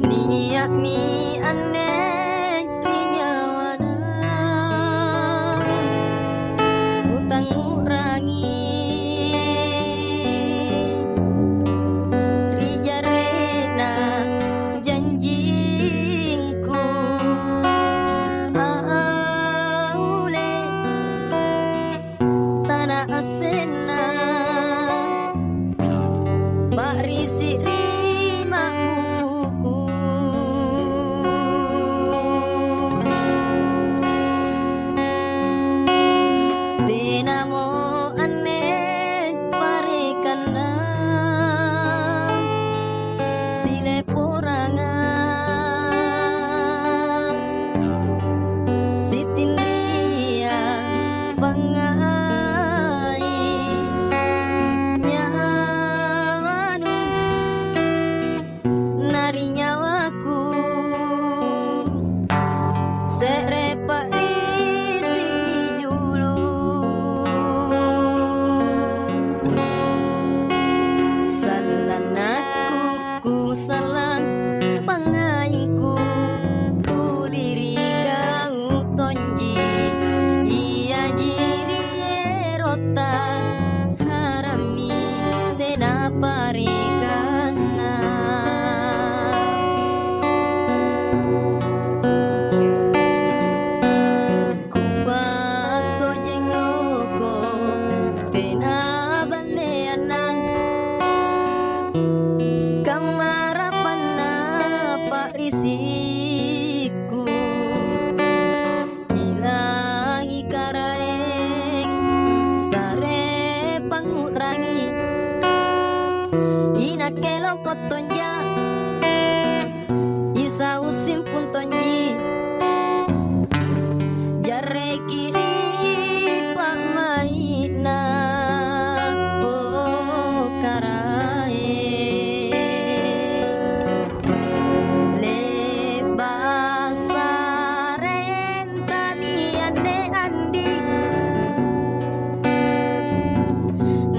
Niya mi aneh riyawana utang ngurangi rijarena janjingku aule tanah asena barisi rima buku Dinamo aneh parikana sile porangan sitindria pangai nyawanu nari nyawaku serepa isi julu salanaku salan pangainku kuliri kau tonji iya jiri rota harami tena parikana kupato jeng loko tena baleanang kamarapana pak risiku ilangi karaeng sare pangurangi inakelo kotonja isa usim pun tonji jare kiri pamaina oh karae lebasaren tamiane andi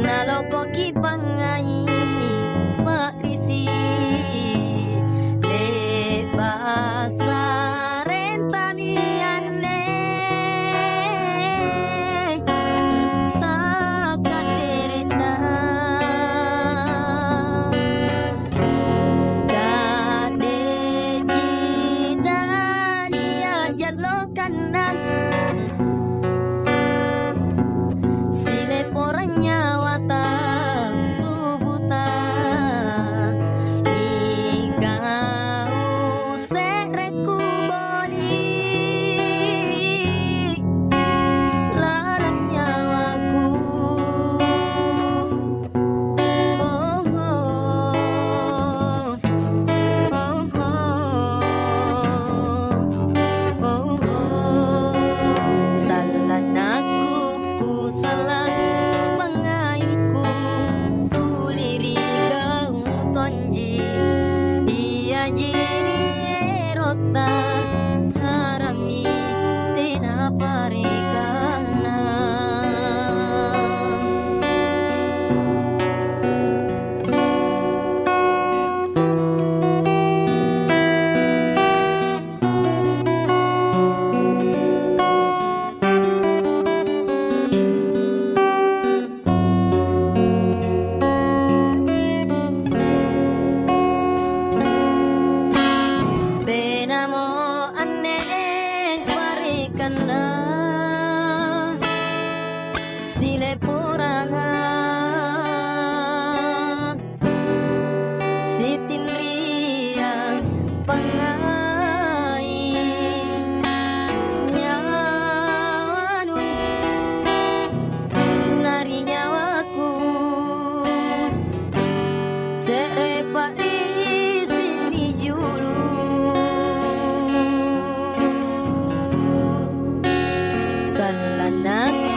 naloko kipangai pak risi lebasaren tamiane takaderena kade jidania jalokanan sile poranya wata tubuta ikau sereku boli lalang nyawaku oh oh oh oh oh salanaku ku salah pangainku tuliri kau tonji iya jiri rota harami tena parikana Tenamo aneh parikana sile porangan sitindrian pangai nyawanu nari nyawaku serepa isi julu salanaku